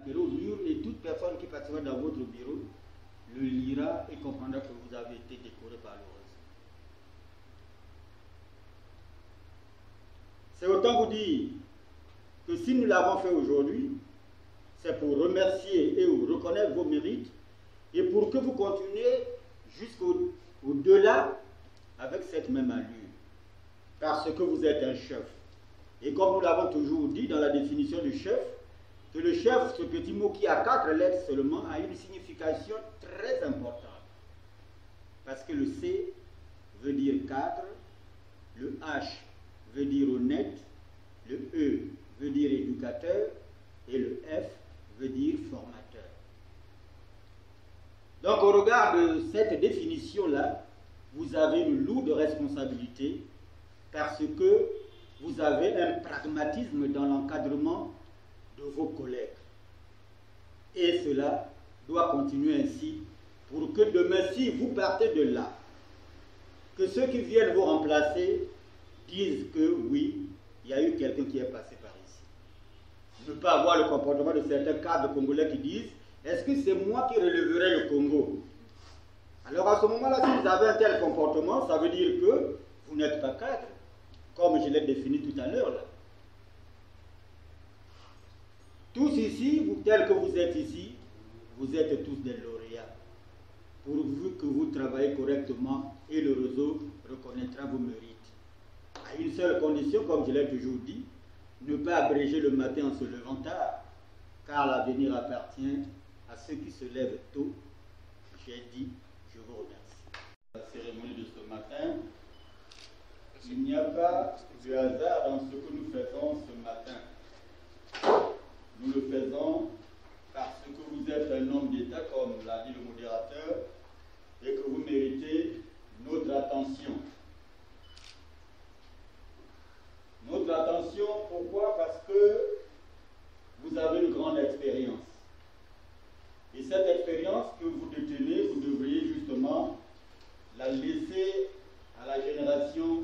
bureau mur et toute personne qui passera dans votre bureau le lira et comprendra que vous avez été décoré par le rose. C'est autant vous dire que si nous l'avons fait aujourd'hui, c'est pour remercier et vous reconnaître vos mérites et pour que vous continuez jusqu'au-delà avec cette même allure. Parce que vous êtes un chef. Et comme nous l'avons toujours dit dans la définition du chef, que le chef, ce petit mot qui a 4 lettres seulement, a une signification très importante. Parce que le C veut dire 4, le H veut dire honnête, le E veut dire éducateur et le F veut dire formateur. Donc au regard de cette définition-là, vous avez une lourde responsabilité parce que vous avez un pragmatisme dans l'encadrement de vos collègues. Et cela doit continuer ainsi pour que demain, si vous partez de là, que ceux qui viennent vous remplacer disent que oui, il y a eu quelqu'un qui est passé par ici. Ne pas avoir le comportement de certains cadres congolais qui disent « Est-ce que c'est moi qui relèverai le Congo ?» Alors à ce moment-là, si vous avez un tel comportement, ça veut dire que vous n'êtes pas cadre, comme je l'ai défini tout à l'heure là. Tous ici, tels que vous êtes ici, vous êtes tous des lauréats, pourvu que vous travaillez correctement et le réseau reconnaîtra vos mérites. À une seule condition, comme je l'ai toujours dit, ne pas abréger le matin en se levant tard, car l'avenir appartient à ceux qui se lèvent tôt. J'ai dit, je vous remercie. La cérémonie de ce matin, il n'y a pas de hasard dans ce que nous faisons ce matin. Nous le faisons parce que vous êtes un homme d'État, comme l'a dit le modérateur, et que vous méritez notre attention. Notre attention, pourquoi? Parce que vous avez une grande expérience. Et cette expérience que vous détenez, vous devriez justement la laisser à la génération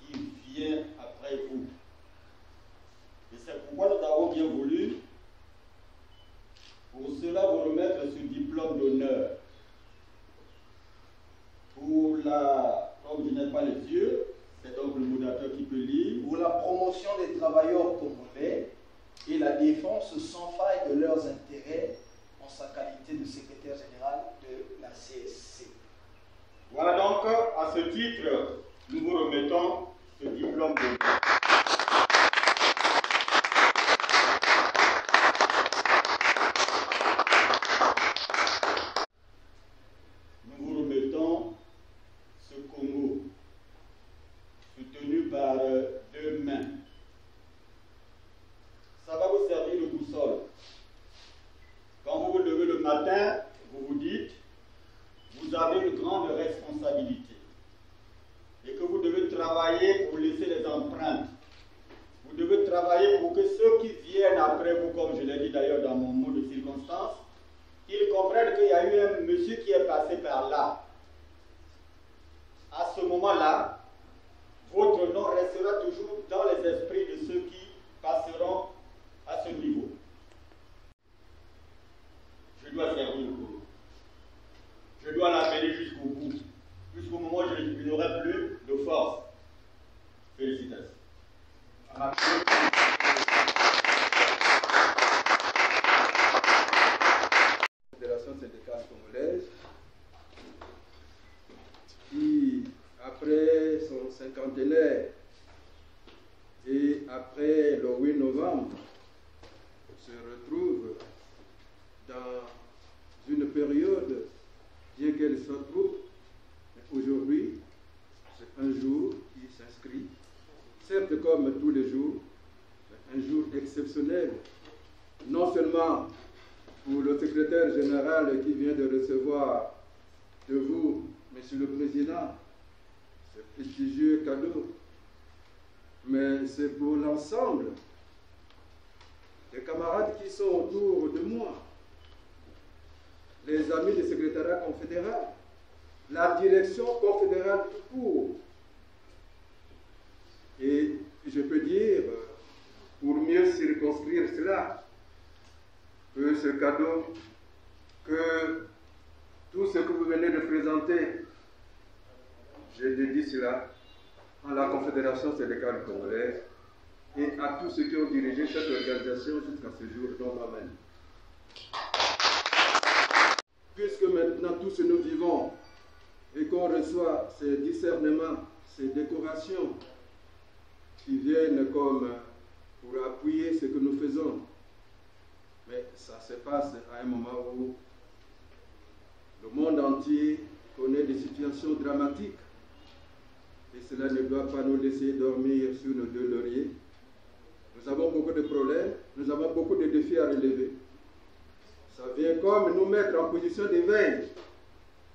qui vient après vous. Et c'est pourquoi nous avons bien voulu, pour cela, vous remettre ce diplôme d'honneur. Comme je n'ai pas les yeux, c'est donc le modérateur qui peut lire. Pour la promotion des travailleurs congolais et la défense sans faille de leurs intérêts en sa qualité de secrétaire général de la CSC. Voilà donc, à ce titre, nous vous remettons ce diplôme d'honneur. Nous vous remettons ce Congo, soutenu par 2 mains. Ça va vous servir de boussole. Quand vous vous levez le matin, vous vous dites, vous avez une grande responsabilité et que vous devez travailler pour laisser les empreintes. Vous devez travailler pour que ceux qui viennent après vous, comme je l'ai dit d'ailleurs dans mon mot de circonstance, qu'ils comprennent qu'il y a eu un monsieur qui est passé par là. À ce moment-là, votre nom restera toujours dans les esprits de ceux qui passeront à ce niveau. Je dois servir le Congo. Je dois l'amener jusqu'au bout, jusqu'au moment où je n'aurai plus de force. Félicitations. La Fédération syndicale congolaise qui, après son cinquantenaire et après le 8 novembre, se retrouve dans une période, bien qu'elle soit courte, mais aujourd'hui, c'est un jour qui s'inscrit, certes comme tous les jours, mais un jour exceptionnel, non seulement pour le secrétaire général qui vient de recevoir de vous, Monsieur le Président, ce prestigieux cadeau, mais c'est pour l'ensemble des camarades qui sont autour de moi, les amis du secrétariat confédéral, la direction confédérale tout court. Et je peux dire, pour mieux circonscrire cela, que ce cadeau, que tout ce que vous venez de présenter, je dédie cela à la Confédération syndicale congolaise et à tous ceux qui ont dirigé cette organisation jusqu'à ce jour. Donc, amen. Puisque maintenant tous nous vivons et qu'on reçoit ces discernements, ces décorations qui viennent comme pour appuyer ce que nous faisons, mais ça se passe à un moment où le monde entier connaît des situations dramatiques et cela ne doit pas nous laisser dormir sur nos deux lauriers. Nous avons beaucoup de problèmes, nous avons beaucoup de défis à relever. Ça vient comme nous mettre en position d'éveil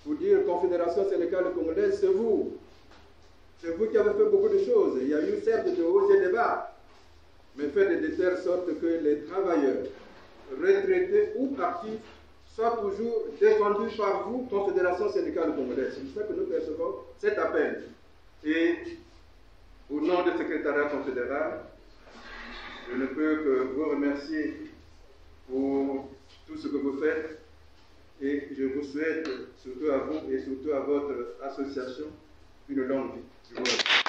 pour dire Confédération syndicale congolaise, c'est vous. C'est vous qui avez fait beaucoup de choses. Il y a eu certes de hauts et de bas, mais faites de telle sorte que les travailleurs, retraités ou actifs, soient toujours défendus par vous, Confédération syndicale congolaise. C'est ça que nous percevons cet appel. Et au nom du secrétariat confédéral, je ne peux que vous remercier pour tout ce que vous faites et je vous souhaite, surtout à vous et surtout à votre association, une longue vie. Je vous remercie.